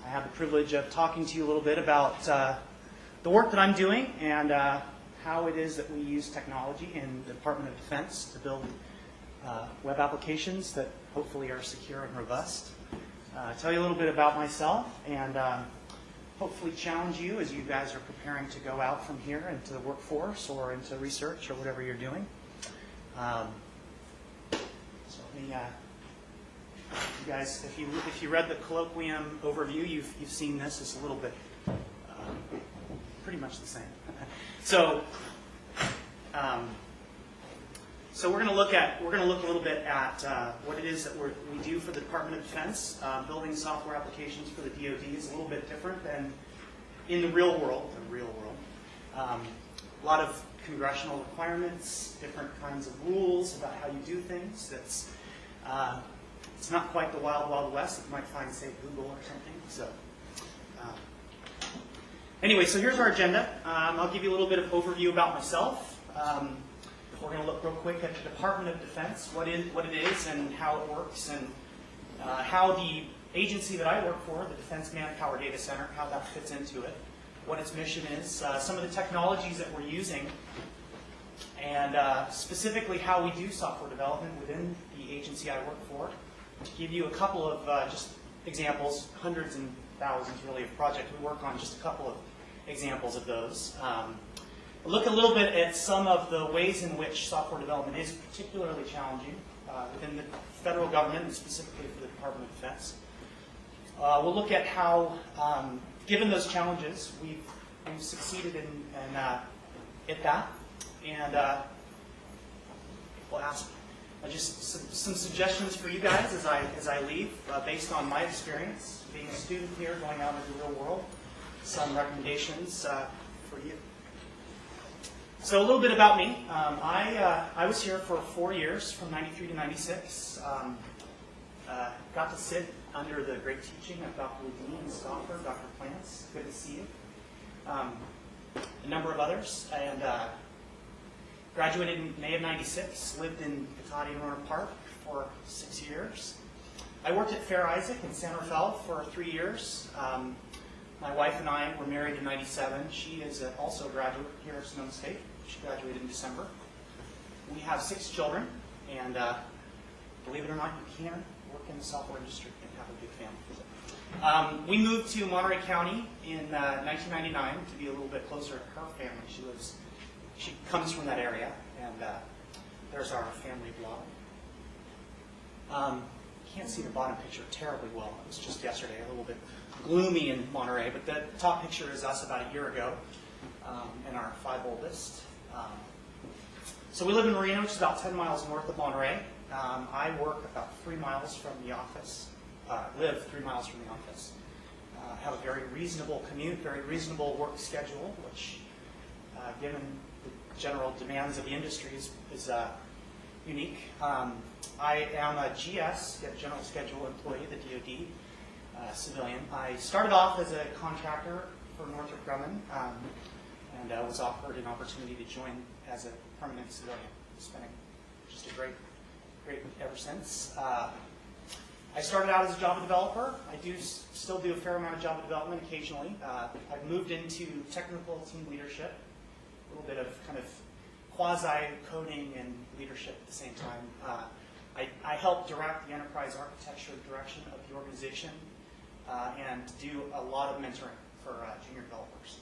I have the privilege of talking to you a little bit about the work that I'm doing and how it is that we use technology in the Department of Defense to build web applications that hopefully are secure and robust. Tell you a little bit about myself and hopefully challenge you as you guys are preparing to go out from here into the workforce or into research or whatever you're doing. So let me, you guys, if you read the colloquium overview, you've seen this. It's a little bit pretty much the same. So we're going to look a little bit at what it is that we do for the Department of Defense. Building software applications for the DoD is a little bit different than in the real world. A lot of congressional requirements, different kinds of rules about how you do things. It's not quite the wild, wild west that you might find, say, Google or something. So anyway, so here's our agenda. I'll give you a little bit of overview about myself. We're going to look real quick at the Department of Defense, what it is and how it works, and how the agency that I work for, the Defense Manpower Data Center, how that fits into it, what its mission is, some of the technologies that we're using, and specifically how we do software development within the agency I work for. To give you a couple of just examples, hundreds and thousands really of projects we work on, just a couple of examples of those. Look a little bit at some of the ways in which software development is particularly challenging within the federal government and specifically for the Department of Defense. We'll look at how, given those challenges, we've succeeded at that, and we'll ask just some suggestions for you guys as I leave, based on my experience being a student here, going out into the real world. Some recommendations for you. So a little bit about me. I was here for 4 years, from 93 to 96. Got to sit under the great teaching of Dr. Ledeen and Stauffer, Dr. Plants. Good to see you. A number of others. And graduated in May of 96. Lived in Petotti and Rohnert Park for 6 years. I worked at Fair Isaac in San Rafael for 3 years. My wife and I were married in 97. She is also a graduate here at Sonoma State. She graduated in December. We have 6 children, and believe it or not, you can work in the software industry and have a big family. We moved to Monterey County in 1999 to be a little bit closer to her family. She comes from that area, and there's our family blog. Can't see the bottom picture terribly well. It was just yesterday, a little bit gloomy in Monterey, but the top picture is us about a year ago, and our 5 oldest. So we live in Marina, which is about 10 miles north of Monterey. I work about 3 miles from the office, live 3 miles from the office. Have a very reasonable commute, very reasonable work schedule, which, given the general demands of the industry, is unique. I am a GS, General Schedule employee, the DoD, civilian. I started off as a contractor for Northrop Grumman, and was offered an opportunity to join as a permanent civilian. It's been just a great ever since. I started out as a Java developer. I still do a fair amount of Java development occasionally. I've moved into technical team leadership, a little bit of kind of quasi-coding and leadership at the same time. I help direct the enterprise architecture direction of the organization and do a lot of mentoring for junior developers.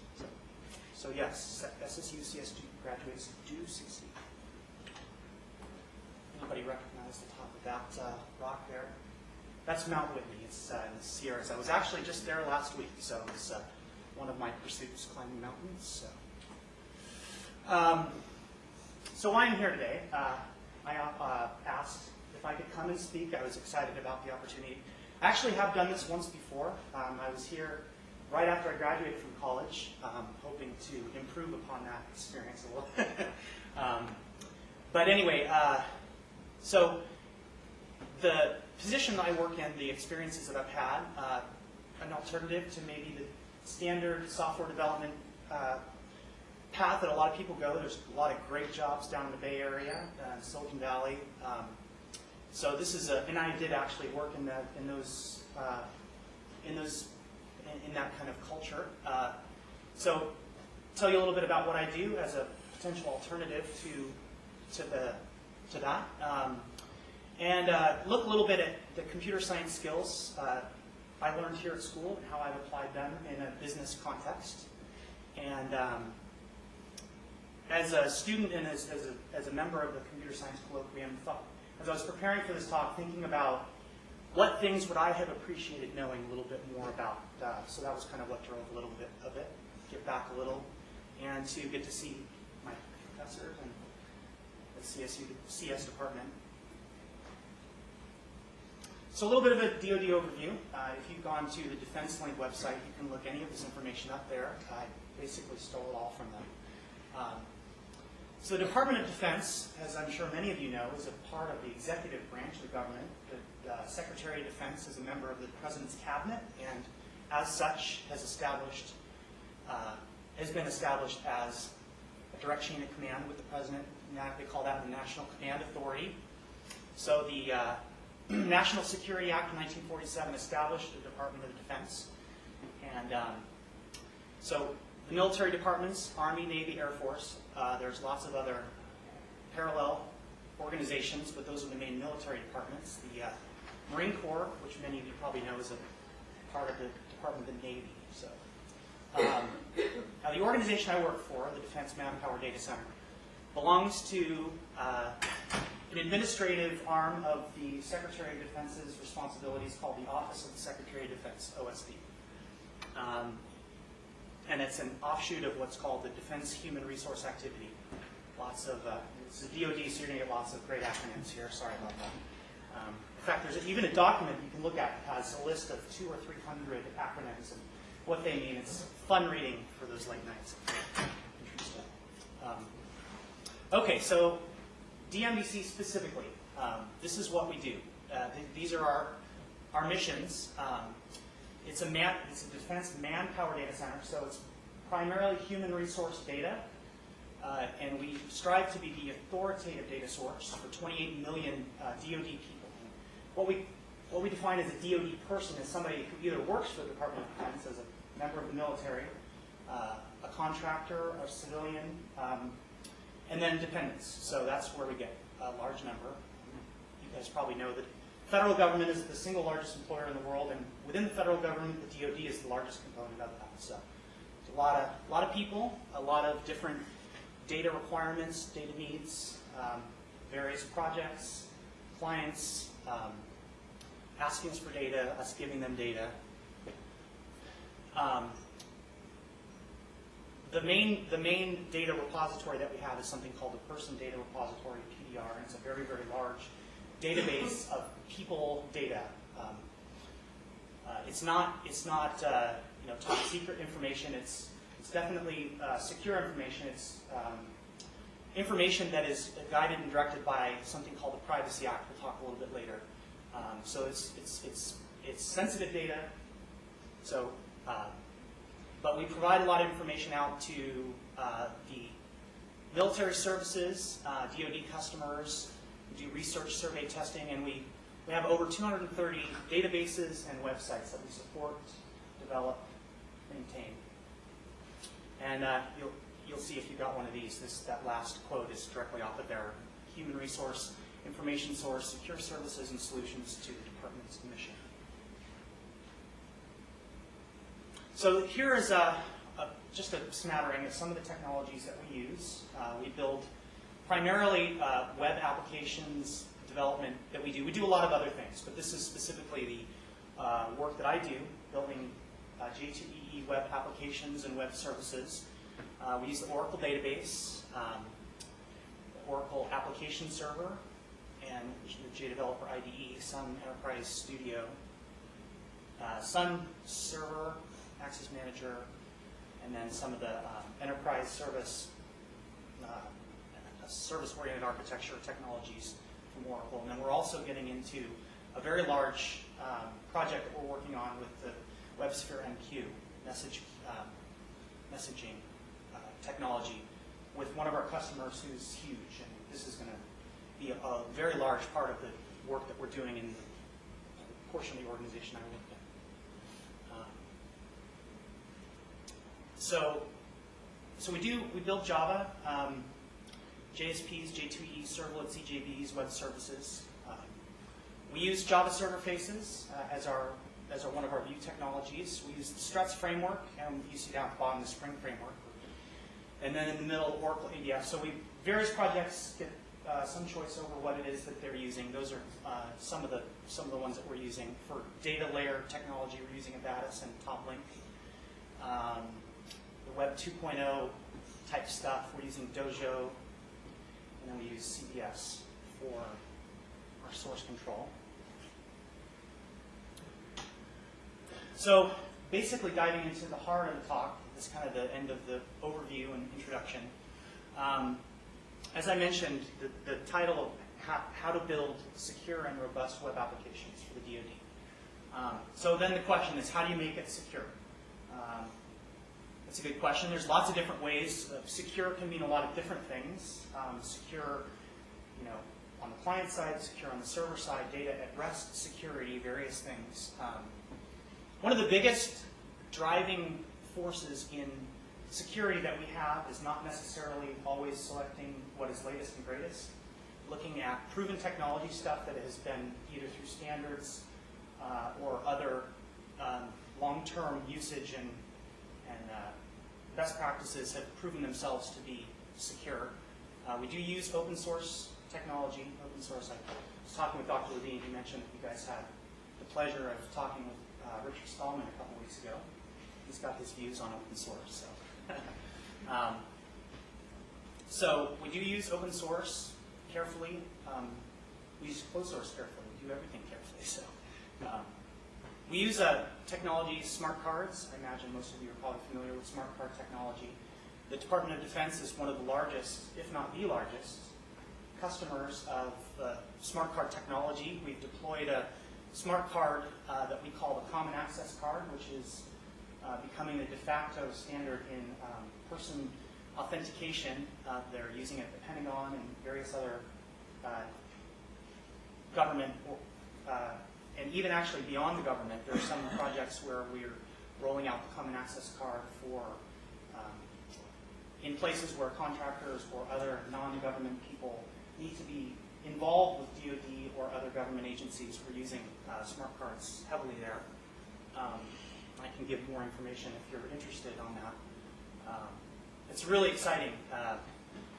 So yes, SSU CSG graduates do succeed. Anybody recognize the top of that rock there? That's Mount Whitney. It's in the Sierras. I was actually just there last week, so it's one of my pursuits, climbing mountains. So why I'm here today, I asked if I could come and speak. I was excited about the opportunity. I actually have done this once before. I was here right after I graduated from college, hoping to improve upon that experience a little. But anyway, so the position that I work in, the experiences that I've had, an alternative to maybe the standard software development path that a lot of people go. There's a lot of great jobs down in the Bay Area, Silicon Valley. So this is and I did actually work in those in that kind of culture. So tell you a little bit about what I do as a potential alternative to that. And look a little bit at the computer science skills I learned here at school and how I've applied them in a business context. And as a student and as a member of the Computer Science Colloquium, as I was preparing for this talk, thinking about what things would I have appreciated knowing a little bit more about. So that was kind of what drove a little bit of it, get back a little, and to get to see my professors and the CS department. So a little bit of a DoD overview. If you've gone to the Defense Link website, you can look any of this information up there. I basically stole it all from them. So the Department of Defense, as I'm sure many of you know, is a part of the executive branch of the government. The Secretary of Defense is a member of the President's Cabinet, and as such has been established as a direct chain of command with the President. They call that the National Command Authority. So the National Security Act of 1947 established the Department of Defense. And so the military departments, Army, Navy, Air Force, there's lots of other parallel organizations, but those are the main military departments. The Marine Corps, which many of you probably know is a part of the Department of the Navy. So, now the organization I work for, the Defense Manpower Data Center, belongs to an administrative arm of the Secretary of Defense's responsibilities called the Office of the Secretary of Defense, OSD. And it's an offshoot of what's called the Defense Human Resource Activity. Lots of, it's a DoD, so you're going to get lots of great acronyms here. Sorry about that. In fact, there's even a document you can look at that has a list of 200 or 300 acronyms and what they mean. It's fun reading for those late nights. Interesting. Okay, so DMDC specifically, this is what we do. These are our missions. It's a defense manpower data center, so it's primarily human resource data, and we strive to be the authoritative data source for 28 million DoD people. What we define as a DoD person is somebody who either works for the Department of Defense as a member of the military, a contractor, a civilian, and then dependents. So that's where we get a large number. You guys probably know that the federal government is the single largest employer in the world, and within the federal government, the DoD is the largest component of that. So it's a lot of people, a lot of different data requirements, data needs, various projects, clients asking us for data, us giving them data. The main data repository that we have is something called the Person Data Repository, PDR, and it's a very, very large database of people data. It's not top secret information. It's definitely secure information. It's information that is guided and directed by something called the Privacy Act. We'll talk a little bit later. So it's sensitive data. So, but we provide a lot of information out to the military services, DoD customers. We do research, survey testing, and we have over 230 databases and websites that we support, develop, maintain. And you'll see if you got one of these. That last quote is directly off of their human resource information source, secure services and solutions to the department's mission. So here is just a smattering of some of the technologies that we use. We build primarily web applications development that we do. We do a lot of other things, but this is specifically the work that I do, building J2EE web applications and web services. We use the Oracle database, the Oracle application server, and the JDeveloper IDE, Sun Enterprise Studio, Sun Server, Access Manager, and then some of the enterprise service-oriented architecture technologies from Oracle. And then we're also getting into a very large project that we're working on with the WebSphere MQ messaging technology with one of our customers who's huge. And this is going to be a very large part of the work that we're doing in the portion of the organization I work in. So we build Java, JSPs, J2E, servlets, EJBs, web services. We use Java server faces as one of our view technologies. We use the Struts framework, and you see down at the bottom the Spring framework. And then in the middle, Oracle ADF. So various projects get some choice over what it is that they're using. Those are some of the ones that we're using. For data layer technology, we're using Abatis and TopLink. The Web 2.0 type stuff, we're using Dojo. And then we use CBS for our source control. So basically diving into the heart of the talk, this is kind of the end of the overview and introduction. As I mentioned, the title of how to build secure and robust web applications for the DoD. So then the question is, how do you make it secure? That's a good question. There's lots of different ways. Secure can mean a lot of different things. Secure, on the client side, secure on the server side, data at rest security, various things. One of the biggest driving forces in security that we have is not necessarily always selecting what is latest and greatest. Looking at proven technology stuff that has been either through standards or other long-term usage and best practices have proven themselves to be secure. We do use open source technology. Open source, I was talking with Dr. Levine. He mentioned that you guys had the pleasure of talking with Richard Stallman a couple weeks ago. He's got his views on open source. So we do use open source carefully. We use closed source carefully. We do everything carefully. So we use technology, smart cards. I imagine most of you are probably familiar with smart card technology. The Department of Defense is one of the largest, if not the largest, customers of smart card technology. We've deployed a smart card that we call the Common Access Card, which is becoming the de facto standard in person authentication. They're using it at the Pentagon and various other government, and even actually beyond the government. There are some projects where we're rolling out the Common Access Card for in places where contractors or other non-government people need to be involved with DoD or other government agencies. We're using smart cards heavily there. I can give more information if you're interested on that. It's really exciting.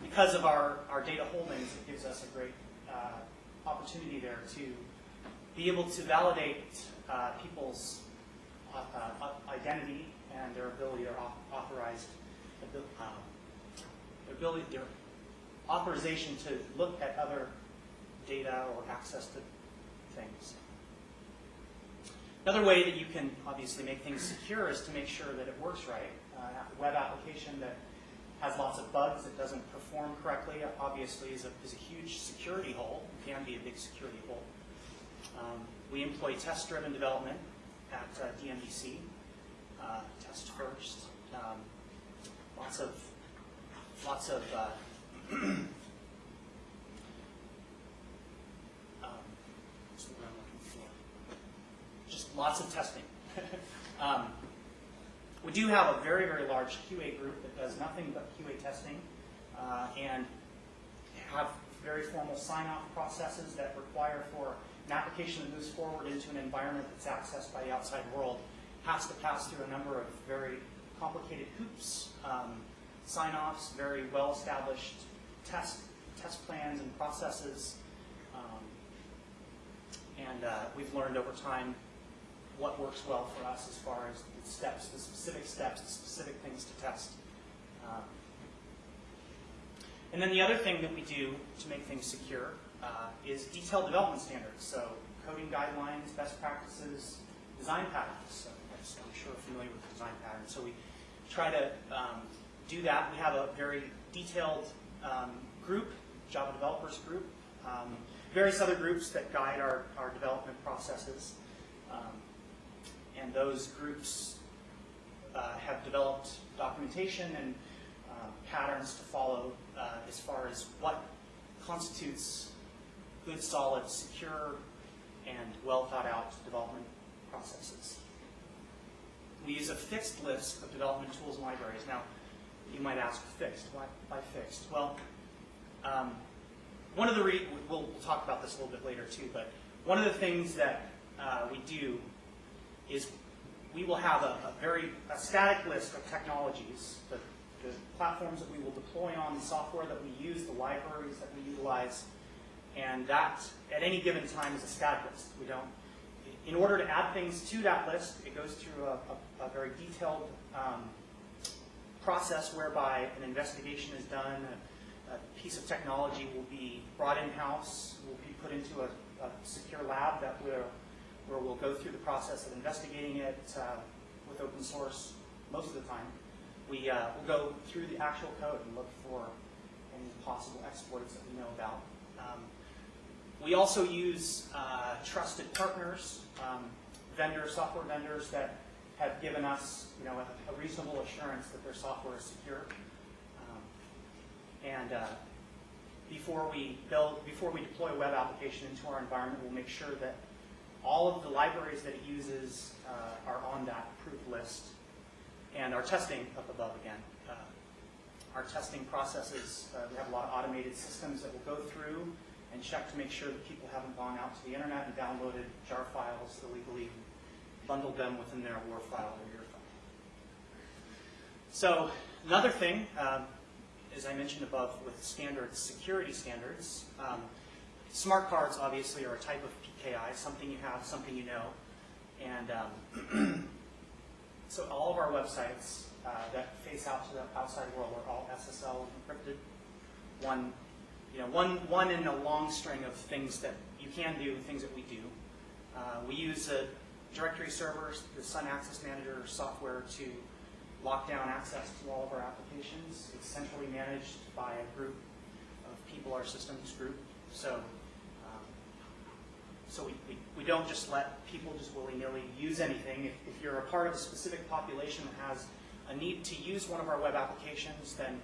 Because of our data holdings, it gives us a great opportunity there to be able to validate people's identity and their ability, their authorization to look at other data or access to things. Another way that you can obviously make things secure is to make sure that it works right. A web application that has lots of bugs, that doesn't perform correctly, obviously is a huge security hole. It can be a big security hole. We employ test-driven development at DMDC. Test first. Lots of what's the word I'm looking for? Just lots of testing. We do have a very, very large QA group that does nothing but QA testing and have very formal sign-off processes that require for an application that moves forward into an environment that's accessed by the outside world has to pass through a number of very complicated hoops, sign-offs, very well-established test plans and processes. And we've learned over time what works well for us as far as the steps, the specific things to test. And then the other thing that we do to make things secure is detailed development standards. So coding guidelines, best practices, design patterns. So I'm sure you're familiar with design patterns. So we try to do that. We have a very detailed group, Java developers group, various other groups that guide our development processes. And those groups have developed documentation and patterns to follow as far as what constitutes good, solid, secure, and well thought out development processes. we use a fixed list of development tools and libraries. Now, you might ask, fixed? Why fixed? Well, one of the we'll talk about this a little bit later too, but one of the things that we do is we will have a static list of technologies, the platforms that we will deploy on, the software that we use, the libraries that we utilize, and that at any given time is a static list. We don't. In order to add things to that list, it goes through a very detailed process whereby an investigation is done. A piece of technology will be brought in-house, will be put into a secure lab where we'll go through the process of investigating it with open source most of the time. We'll go through the actual code and look for any possible exploits that we know about. We also use trusted partners, software vendors that have given us, a reasonable assurance that their software is secure. Before we deploy a web application into our environment, we'll make sure that all of the libraries that it uses are on that approved list. And our testing up above again. Our testing processes, we have a lot of automated systems that will go through and check to make sure that people haven't gone out to the internet and downloaded jar files illegally, bundled them within their WAR file or your file. So another thing, as I mentioned above with security standards, smart cards obviously are a type of PKI, something you have, something you know. And so all of our websites that face out to the outside world are all SSL encrypted. One in a long string of things that you can do, things that we do. We use directory servers, the Sun Access Manager software to lock down access to all of our applications. It's centrally managed by a group of people, our systems group. So we don't just let people just willy-nilly use anything. If you're a part of a specific population that has a need to use one of our web applications, then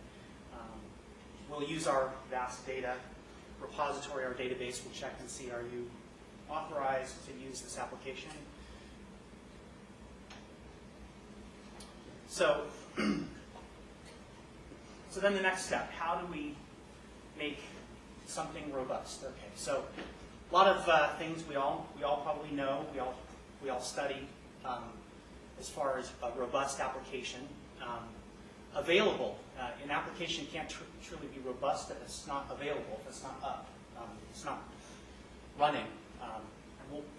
we'll use our vast data repository, our database. We'll check and see, are you authorized to use this application? So then the next step, how do we make something robust? Okay, so a lot of things we all probably know, we all study as far as a robust application. Available. An application can't truly be robust if it's not available, if it's not up, it's not running.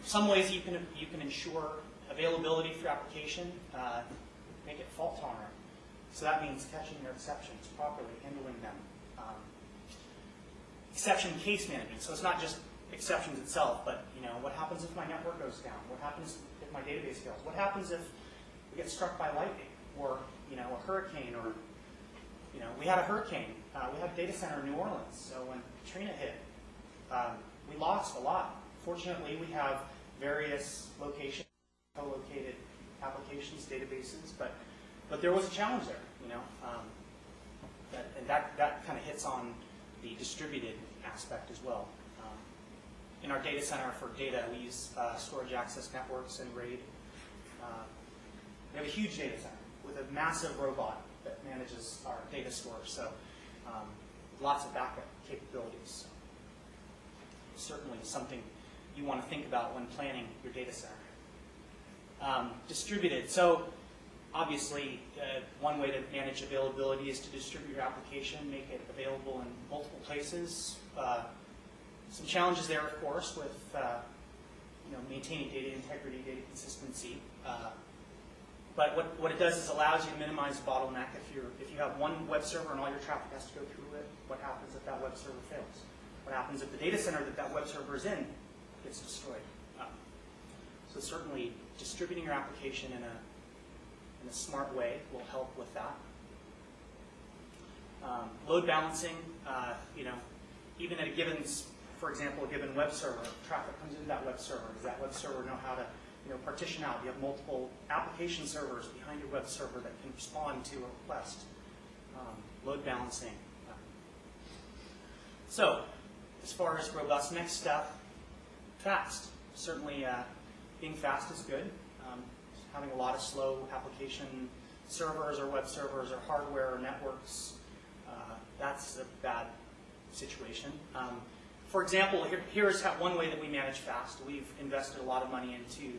Some ways you can ensure availability for your application, make it fault tolerant. So that means catching your exceptions properly, handling them. Exception case management. So it's not just exceptions itself, but what happens if my network goes down? What happens if my database fails? What happens if we get struck by lightning or a hurricane? Or we had a hurricane. We had a data center in New Orleans. So when Katrina hit, we lost a lot. Fortunately, we have various locations, co-located applications, databases, but there was a challenge there. And that kind of hits on the distributed aspect as well. In our data center for data, we use storage access networks and RAID. We have a huge data center with a massive robot that manages our data store, so lots of backup capabilities. So certainly something you want to think about when planning your data center. Distributed. So obviously, one way to manage availability is to distribute your application, make it available in multiple places. Some challenges there, of course, with maintaining data integrity, data consistency. But what it does is allows you to minimize the bottleneck. If you have one web server and all your traffic has to go through it, what happens if that web server fails? What happens if the data center that web server is in gets destroyed? So certainly distributing your application in a smart way will help with that. Load balancing, even at a given, for example, a given web server, traffic comes into that web server. Does that web server know how to partition out? You have multiple application servers behind your web server that can respond to a request. Load balancing. So, as far as robust, next step, fast. Certainly, being fast is good. having a lot of slow application servers or web servers or hardware or networks. That's a bad situation. For example, here's one way that we manage fast. We've invested a lot of money into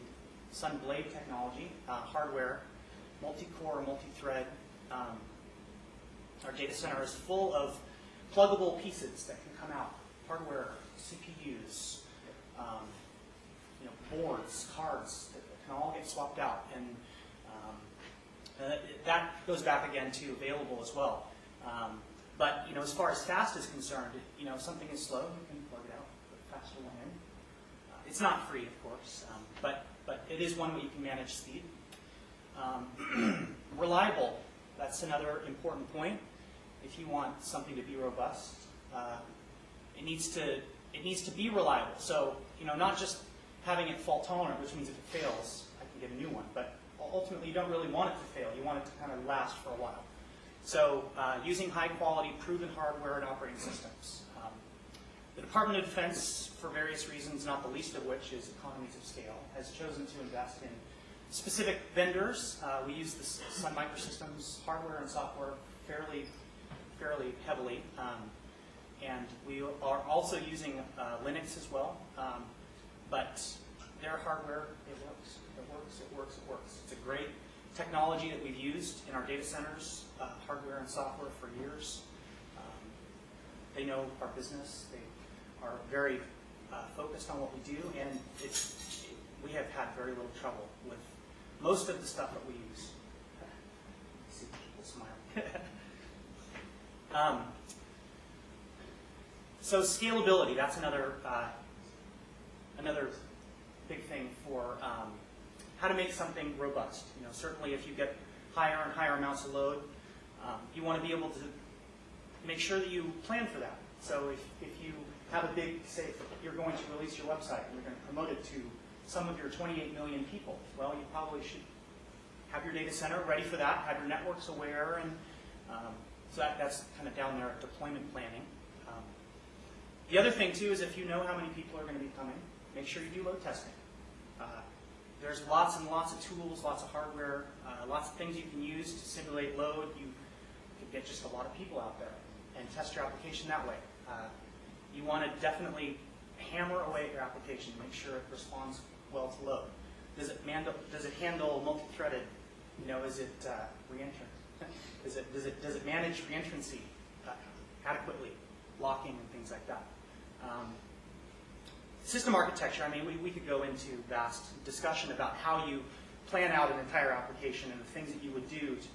Sun Blade technology, hardware, multi-core, multi-thread. Our data center is full of pluggable pieces that can come out, hardware, CPUs, boards, cards that can all get swapped out, and that goes back again to available as well. But as far as fast is concerned, if something is slow, you can plug it out, put a faster one in. It's not free, of course, but it is one way you can manage speed. Reliable, that's another important point. If you want something to be robust, it needs to be reliable. So not just having it fault tolerant, which means if it fails, I can get a new one. But ultimately, you don't really want it to fail. You want it to kind of last for a while. So using high-quality, proven hardware and operating systems. The Department of Defense, for various reasons, not the least of which is economies of scale, has chosen to invest in specific vendors. We use the Sun Microsystems hardware and software fairly heavily. And we are also using Linux as well. But their hardware, it works. It works, it works, it works. It's a great technology that we've used in our data centers, hardware and software for years. They know our business. They are very focused on what we do, and we have had very little trouble with most of the stuff that we use. See people smile. So scalability, that's another big thing for how to make something robust. Certainly if you get higher and higher amounts of load, you want to be able to make sure that you plan for that. So if you have a big, say, you're going to release your website and you're going to promote it to some of your 28 million people, well, you probably should have your data center ready for that, have your networks aware, and so that's kind of down there at deployment planning. The other thing, too, is if you know how many people are going to be coming, make sure you do load testing. There's lots and lots of tools, lots of hardware, lots of things you can use to simulate load. You can get just a lot of people out there and test your application that way. You want to definitely hammer away at your application, make sure it responds well to load. Does it handle multi-threaded? Is it reentrant? Does it manage reentrancy adequately, locking and things like that? System architecture, we could go into vast discussion about how you plan out an entire application and the things that you would do to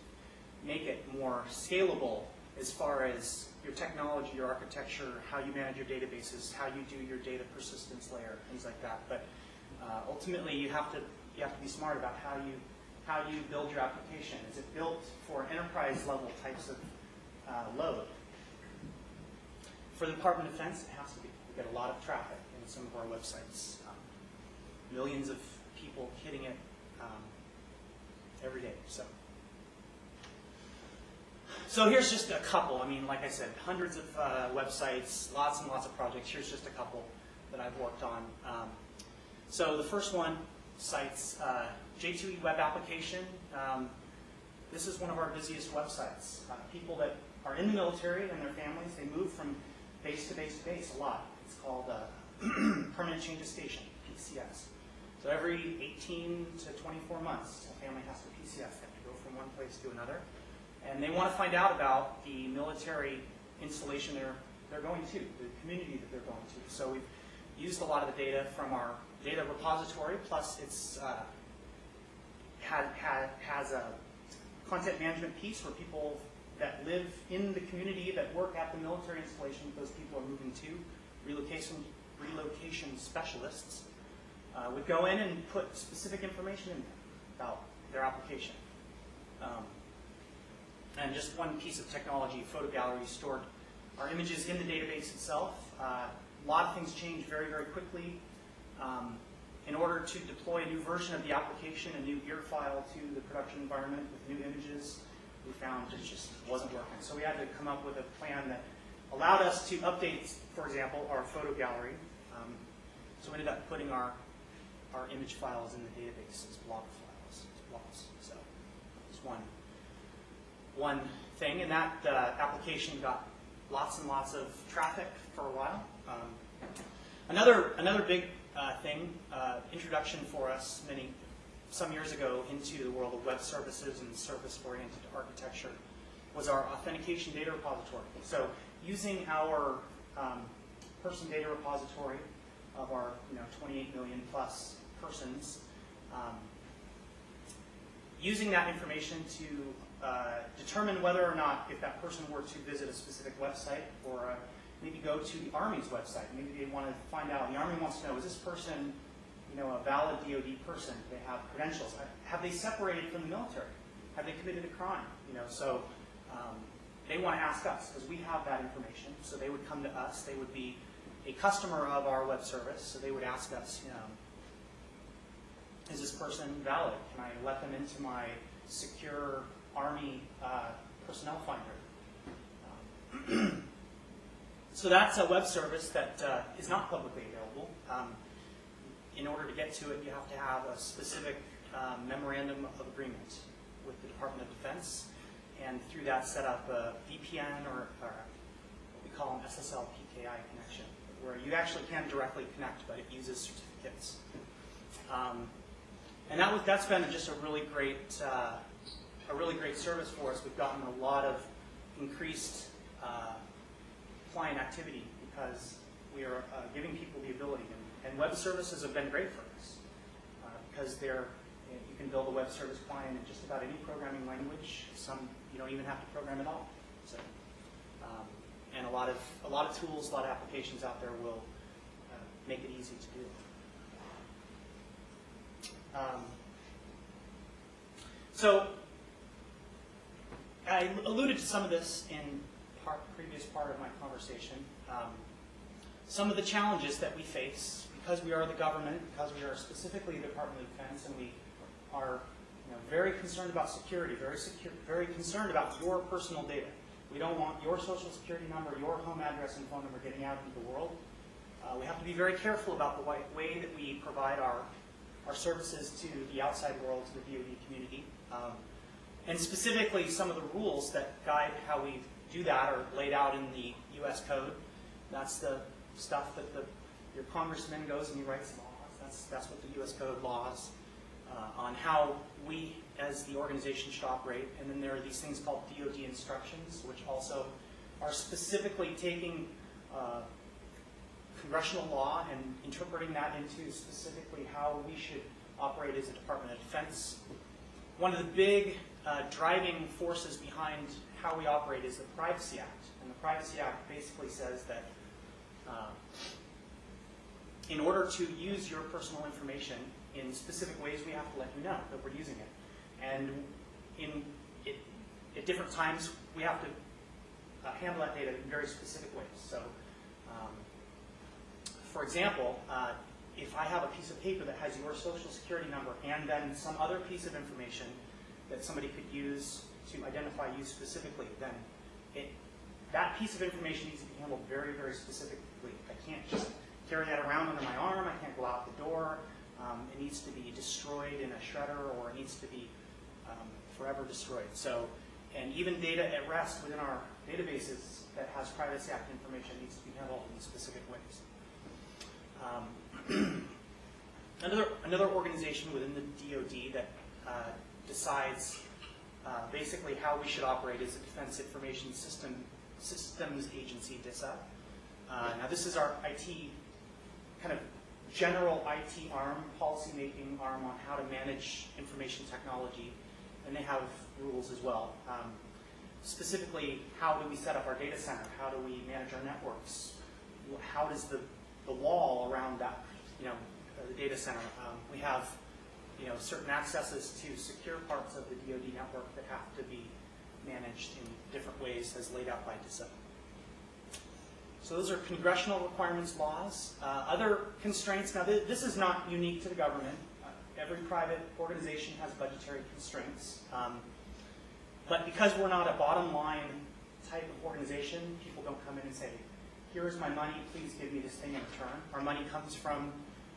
make it more scalable as far as your technology, your architecture, how you manage your databases, how you do your data persistence layer, things like that. But ultimately, you have to be smart about how you build your application. Is it built for enterprise level types of load? For the Department of Defense, it has to be. We get a lot of traffic in some of our websites. Millions of people hitting it every day. So here's just a couple. Like I said, hundreds of websites, lots and lots of projects. Here's just a couple that I've worked on. So the first one cites J2E web application. This is one of our busiest websites. People that are in the military and their families, they move from base to base to base a lot. It's called Permanent Change of Station, PCS. So every 18 to 24 months, a family has to PCS. They have to go from one place to another. And they want to find out about the military installation they're going to, the community that they're going to. So we've used a lot of the data from our data repository, plus it's has a content management piece where people that live in the community that work at the military installation, those people are moving to, relocation specialists, would go in and put specific information in there about their application. And just one piece of technology, photo gallery, stored our images in the database itself. A lot of things change very, very quickly. In order to deploy a new version of the application, a new gear file to the production environment with new images, we found it just wasn't working. So we had to come up with a plan that allowed us to update, for example, our photo gallery. So we ended up putting our image files in the database as block laws. So it's one thing, and that application got lots and lots of traffic for a while. Another big thing, introduction for us some years ago into the world of web services and service-oriented architecture was our authentication data repository. So using our person data repository of our 28 million plus persons, using that information to determine whether or not, if that person were to visit a specific website or maybe go to the Army's website, maybe they want to find out, the Army wants to know, is this person a valid DoD person? Do they have credentials? Have they separated from the military? Have they committed a crime? So they want to ask us because we have that information. So they would come to us. They would be a customer of our web service. So they would ask us, is this person valid? Can I let them into my secure Army personnel finder? So that's a web service that is not publicly available. In order to get to it, you have to have a specific memorandum of agreement with the Department of Defense, and through that set up a VPN or what we call an SSL PKI connection, where you actually can directly connect, but it uses certificates. And that's been just a really great service for us. We've gotten a lot of increased client activity because we are giving people the ability. And web services have been great for us because you can build a web service client in just about any programming language. Some you don't even have to program at all. So, and a lot of tools, a lot of applications out there will make it easy to do. So I alluded to some of this in previous part of my conversation. Some of the challenges that we face because we are the government, because we are specifically the Department of Defense, and we are very concerned about security, very concerned about your personal data. We don't want your social security number, your home address and phone number getting out into the world. We have to be very careful about the way that we provide our services to the outside world, to the DoD community. And specifically, some of the rules that guide how we do that are laid out in the U.S. Code. That's the stuff that your congressman goes and he writes laws. That's what the U.S. Code laws on how we as the organization should operate. And then there are these things called DoD instructions, which also are specifically taking congressional law and interpreting that into specifically how we should operate as a Department of Defense. One of the big driving forces behind how we operate is the Privacy Act. And the Privacy Act basically says that in order to use your personal information in specific ways, we have to let you know that we're using it. And at different times, we have to handle that data in very specific ways. So, for example, if I have a piece of paper that has your social security number and then some other piece of information that somebody could use to identify you specifically, then that piece of information needs to be handled very, very specifically. I can't just carry that around under my arm. I can't go out the door. It needs to be destroyed in a shredder, or it needs to be forever destroyed. So, and even data at rest within our databases that has Privacy Act information needs to be handled in specific ways. Another organization within the DoD that decides basically how we should operate is the Defense Information Systems Agency, DISA. Now this is our IT, kind of general IT arm, policy-making arm on how to manage information technology, and they have rules as well. Specifically, how do we set up our data center? How do we manage our networks? How does the wall around that, the data center? We have, certain accesses to secure parts of the DoD network that have to be managed in different ways as laid out by DISA. So those are congressional requirements, laws. Other constraints, now this is not unique to the government. Every private organization has budgetary constraints. But because we're not a bottom line type of organization, people don't come in and say, here's my money, please give me this thing in return. Our money comes from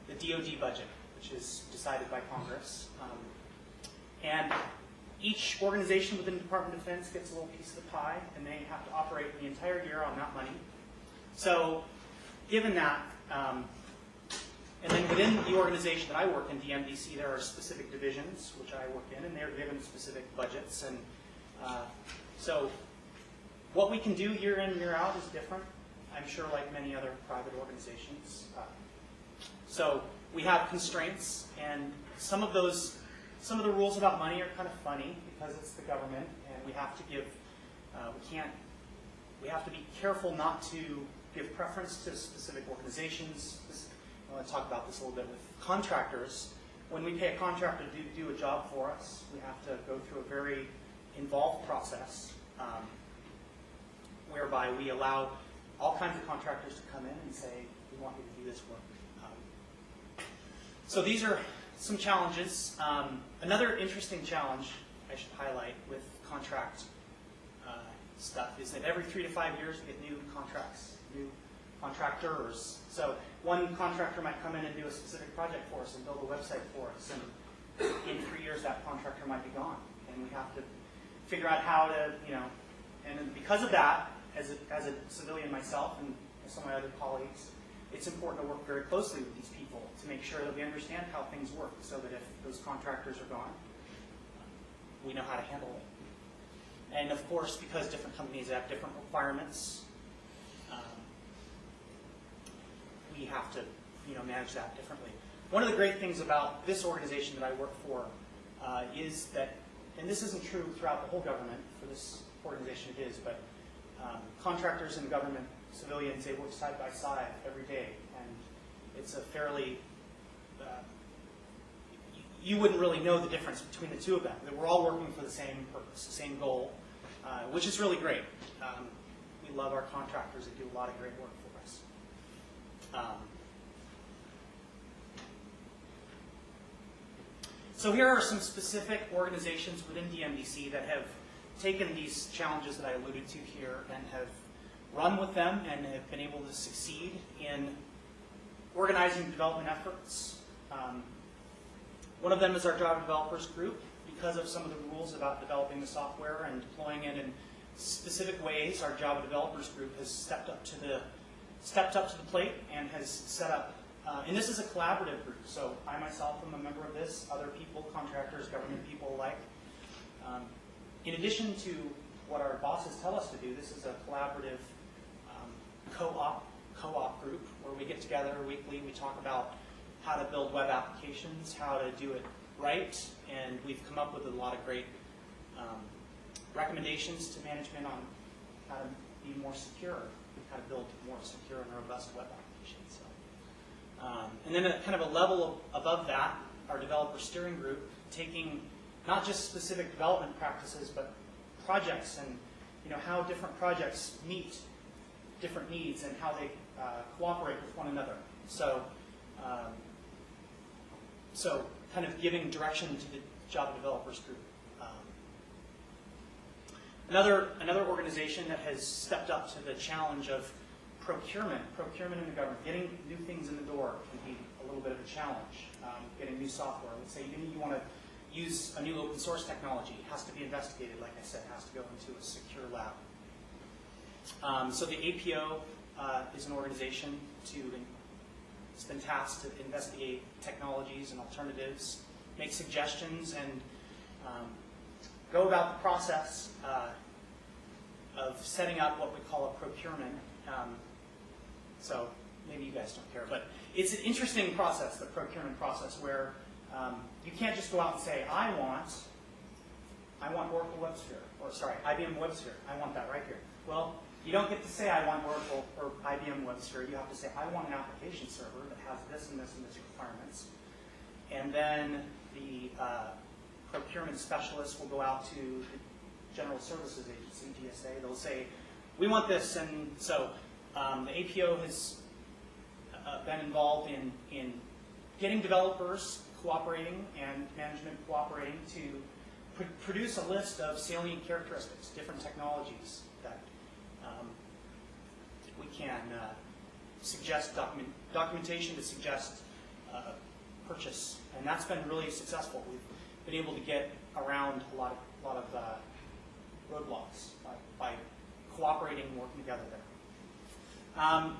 the DoD budget, which is decided by Congress. And each organization within the Department of Defense gets a little piece of the pie, and they have to operate the entire year on that money. So given that, and then within the organization that I work in, DMDC, there are specific divisions, which I work in, and they're given specific budgets. And so what we can do year in, year out is different, I'm sure, like many other private organizations. So we have constraints, and some of the rules about money are kind of funny because it's the government, and we have to give, we have to be careful not to give preference to specific organizations. I want to talk about this a little bit with contractors. When we pay a contractor to do a job for us, we have to go through a very involved process whereby we allow all kinds of contractors to come in and say, we want you to do this work. So these are some challenges. Another interesting challenge I should highlight with contract stuff is that every 3 to 5 years we get new contracts, new contractors. So one contractor might come in and do a specific project for us and build a website for us, and in 3 years that contractor might be gone, and we have to figure out how to, and because of that, as a civilian myself and some of my other colleagues, it's important to work very closely with these people to make sure that we understand how things work, so that if those contractors are gone, we know how to handle it. And of course, because different companies have different requirements, we have to manage that differently. One of the great things about this organization that I work for is that, and this isn't true throughout the whole government, for this organization it is, but contractors and government civilians, they work side by side every day, and it's a fairly, you wouldn't really know the difference between the two of them. We're all working for the same purpose, the same goal, which is really great. We love our contractors. They do a lot of great work for us. So here are some specific organizations within DMDC that have taken these challenges that I alluded to here and have run with them and have been able to succeed in organizing development efforts. One of them is our Java developers group. Because of some of the rules about developing the software and deploying it in specific ways, our Java developers group has stepped up to the plate and has set up, and this is a collaborative group, so I myself am a member of this, other people, contractors, government people alike. In addition to what our bosses tell us to do, this is a collaborative co-op group where we get together weekly, we talk about how to build web applications, how to do it right, and we've come up with a lot of great recommendations to management on how to be more secure, how to build more secure and robust web applications. And then kind of a level above that, our developer steering group, taking not just specific development practices, but projects and how different projects meet different needs and how they cooperate with one another. So kind of giving direction to the Java developers group. Another organization that has stepped up to the challenge of procurement in the government, getting new things in the door can be a little bit of a challenge. Getting new software. Let's say you want to use a new open source technology. It has to be investigated, like I said, it has to go into a secure lab. So the APO is an organization it's been tasked to investigate technologies and alternatives, make suggestions, and go about the process of setting up what we call a procurement. So maybe you guys don't care, but it's an interesting process, the procurement process, where you can't just go out and say, I want Oracle WebSphere, or sorry, IBM WebSphere. I want that right here. Well, you don't get to say I want Oracle or IBM WebSphere. You have to say I want an application server that has this and this and this requirements. And then the procurement specialist will go out to the General Services Agency, GSA. They'll say, we want this. And so the APO has been involved in getting developers cooperating and management cooperating to produce a list of salient characteristics, different technologies that we can suggest documentation to suggest purchase. And that's been really successful. been able to get around a lot of roadblocks by cooperating and working together there.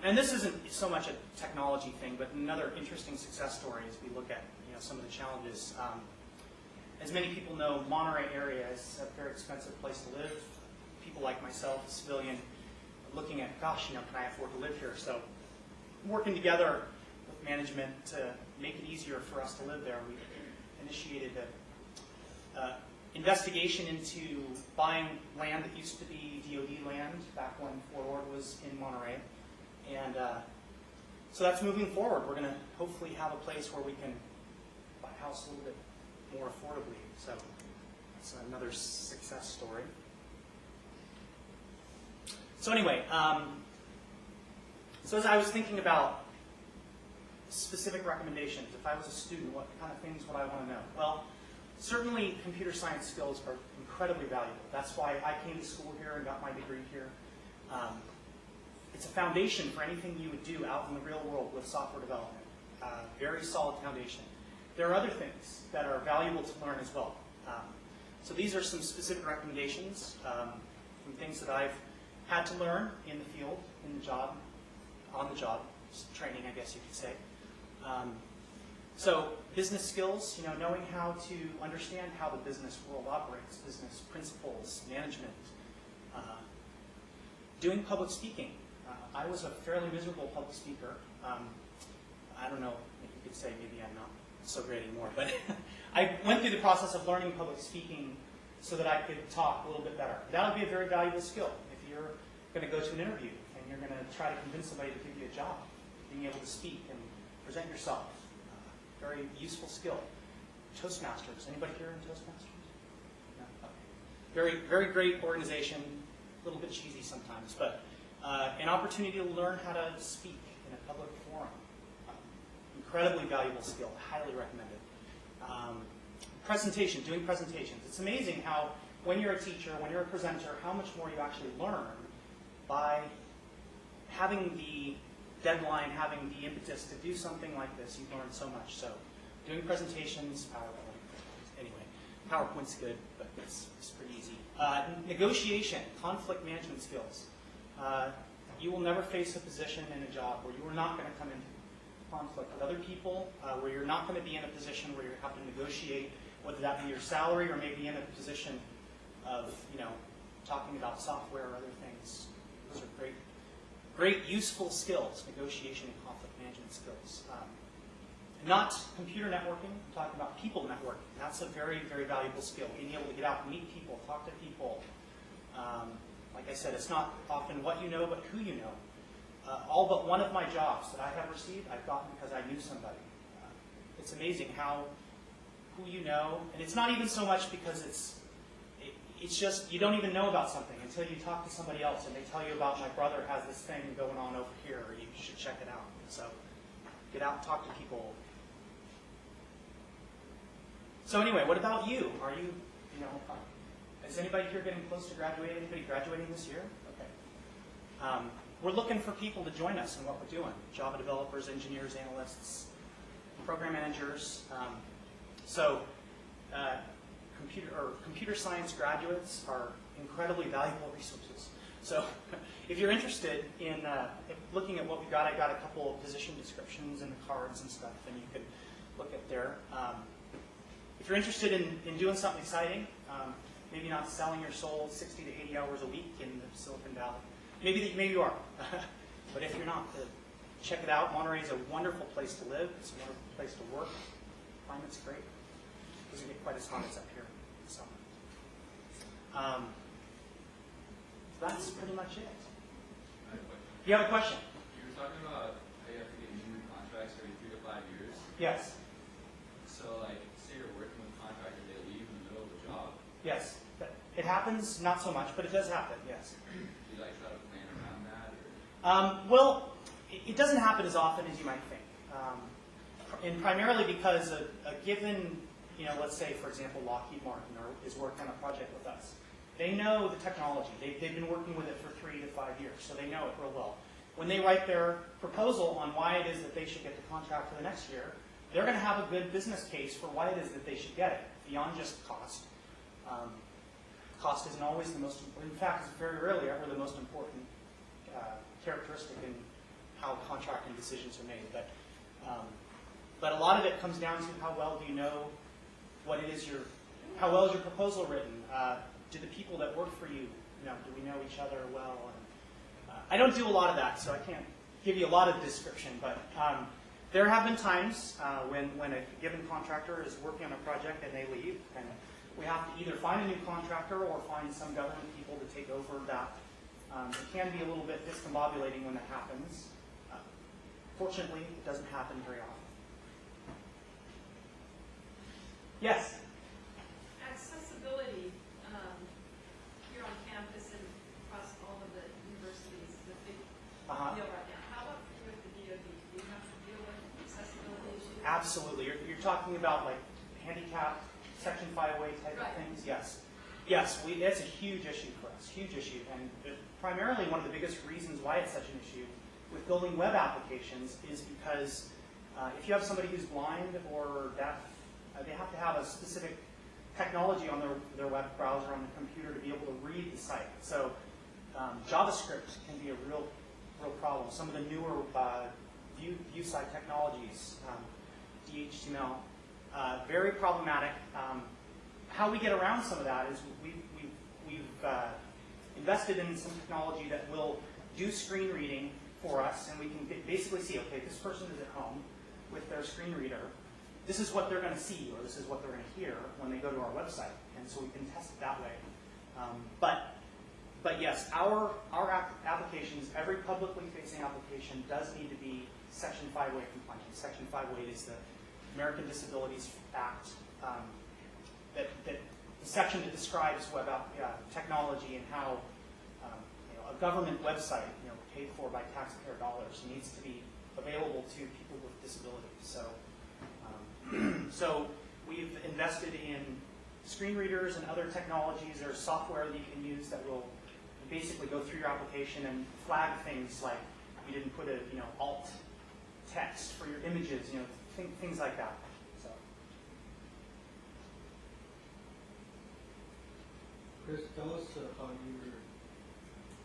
And this isn't so much a technology thing, but another interesting success story as we look at some of the challenges. As many people know, Monterey area is a very expensive place to live. People like myself, a civilian, looking at, gosh, can I afford to live here? So working together with management to make it easier for us to live there, we initiated an investigation into buying land that used to be DoD land back when Fort Ord was in Monterey. And so that's moving forward. We're going to hopefully have a place where we can buy a house a little bit more affordably. So that's another success story. So anyway, so as I was thinking about specific recommendations, if I was a student, what kind of things would I want to know? Well, certainly computer science skills are incredibly valuable. That's why I came to school here and got my degree here. It's a foundation for anything you would do out in the real world with software development. Very solid foundation. There are other things that are valuable to learn as well. So these are some specific recommendations from things that I've had to learn in the field, in the job, on the job, training, I guess you could say. So business skills, knowing how to understand how the business world operates, business principles, management. Doing public speaking. I was a fairly miserable public speaker. I don't know if you could say maybe I'm not so great anymore, but I went through the process of learning public speaking so that I could talk a little bit better. That would be a very valuable skill. If you're going to go to an interview and you're going to try to convince somebody to give you a job, being able to speak and present yourself. Very useful skill. Toastmasters. Anybody here in Toastmasters? No? Okay. Very, very great organization. A little bit cheesy sometimes, but an opportunity to learn how to speak in a public forum. Incredibly valuable skill. Highly recommended. Presentation. Doing presentations. It's amazing how when you're a teacher, when you're a presenter, how much more you actually learn by having the deadline, having the impetus to do something like this. You learn so much. So doing presentations, PowerPoint. Anyway, PowerPoint's good, but it's pretty easy. Negotiation, conflict management skills. You will never face a position in a job where you are not going to come into conflict with other people, where you're not going to be in a position where you have to negotiate, whether that be your salary or maybe in a position of, talking about software or other things. Those are great useful skills, negotiation and conflict management skills. Not computer networking, I'm talking about people networking. That's a very, very valuable skill. Being able to get out and meet people, talk to people. Like I said, it's not often what you know, but who you know. All but one of my jobs that I have received, I've gotten because I knew somebody. It's amazing who you know, and it's not even so much because it's just, you don't even know about something until you talk to somebody else and they tell you about, my brother has this thing going on over here, or you should check it out. So get out and talk to people. So anyway, what about you? Are you, is anybody here getting close to graduating? Anybody graduating this year? Okay. We're looking for people to join us in what we're doing. Java developers, engineers, analysts, program managers. Computer science graduates are incredibly valuable resources. So if you're interested in looking at what we got, I got a couple of position descriptions and the cards and stuff, and you could look at there. If you're interested in doing something exciting, maybe not selling your soul 60 to 80 hours a week in the Silicon Valley. Maybe you are. But if you're not, check it out. Monterey is a wonderful place to live. It's a wonderful place to work. Climate's great. It doesn't get quite as hot as up here in the summer. That's pretty much it. You have a question? You were talking about how you have to get new contracts every 3 to 5 years. Yes. So, say you're working with a contractor, they leave in the middle of the job. Yes. It happens, not so much, but it does happen, yes. Do you try to plan around that? Or? Well, it doesn't happen as often as you might think. And primarily because a given, let's say, for example, Lockheed Martin is working on a project with us. They know the technology. They've been working with it for 3 to 5 years, so they know it real well. When they write their proposal on why it is that they should get the contract for the next year, they're going to have a good business case for why it is that they should get it, beyond just cost. Cost isn't always the most important. In fact, it's very rarely ever the most important characteristic in how contracting decisions are made. But a lot of it comes down to how well do you know what it is how well is your proposal written? Do the people that work for you, do we know each other well? And, I don't do a lot of that, so I can't give you a lot of description, but there have been times when a given contractor is working on a project and they leave, and we have to either find a new contractor or find some government people to take over that. It can be a little bit discombobulating when that happens. Fortunately, it doesn't happen very often. Yes? Accessibility here on campus and across all of the universities is a big deal right now. How about for you with the DoD? Do you have to deal with accessibility issues? Absolutely. You're talking about like handicap, Section 508 type of things? Yes. Yes, it's a huge issue for us, huge issue. And primarily one of the biggest reasons why it's such an issue with building web applications is because if you have somebody who's blind or deaf, they have to have a specific technology on their web browser on the computer to be able to read the site. So JavaScript can be a real problem. Some of the newer view site technologies, DHTML, very problematic. How we get around some of that is we've invested in some technology that will do screen reading for us, and we can basically see, okay, this person is at home with their screen reader. This is what they're going to see, or this is what they're going to hear when they go to our website, and so we can test it that way. But yes, our applications, every publicly facing application does need to be Section 508 compliant. Section 508 is the American Disabilities Act, that the section that describes web technology and how a government website, paid for by taxpayer dollars, needs to be available to people with disabilities. So we've invested in screen readers and other technologies or software that you can use that will basically go through your application and flag things like you didn't put a alt text for your images, things like that. So. Chris, tell us how your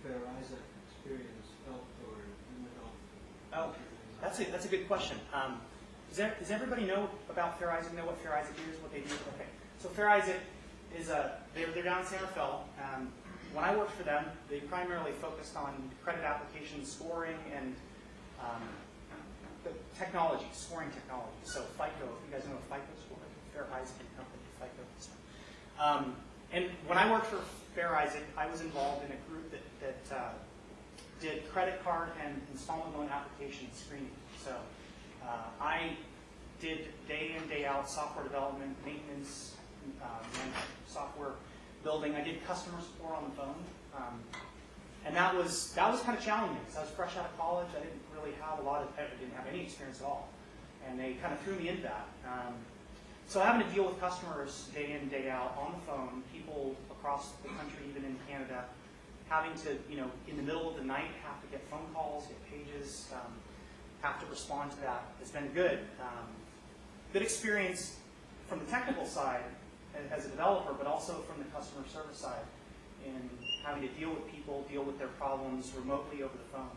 Fair Isaac experience helped or didn't help. Oh, that's a good question. Does everybody know about Fair Isaac? Know what Fair Isaac is? What they do? Okay. So Fair Isaac is they're down in San Rafael. When I worked for them, they primarily focused on credit application scoring and the technology, scoring technology. So FICO, if you guys know what FICO score, Fair Isaac and Company, FICO. And when I worked for Fair Isaac, I was involved in a group that did credit card and installment loan application screening. So I did day in, day out software development, maintenance, software building. I did customer support on the phone. And that was kind of challenging because I was fresh out of college. I didn't really have I didn't have any experience at all. And they kind of threw me into that. So having to deal with customers day in, day out on the phone, people across the country, even in Canada, having to, in the middle of the night, have to get phone calls, get pages, have to respond to that has been good. Good experience from the technical side as a developer, but also from the customer service side in having to deal with people, deal with their problems remotely over the phone.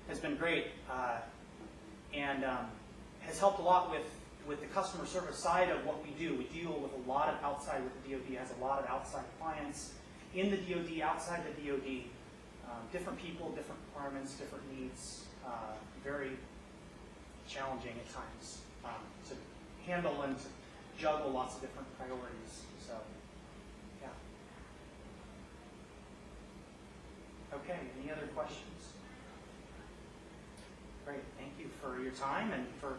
Has been great and has helped a lot with the customer service side of what we do. We deal with a lot of outside, with the DoD has a lot of outside clients in the DoD, outside the DoD, different people, different requirements, different needs, very challenging at times to handle and to juggle lots of different priorities. So, yeah. Okay, any other questions? Great, thank you for your time and for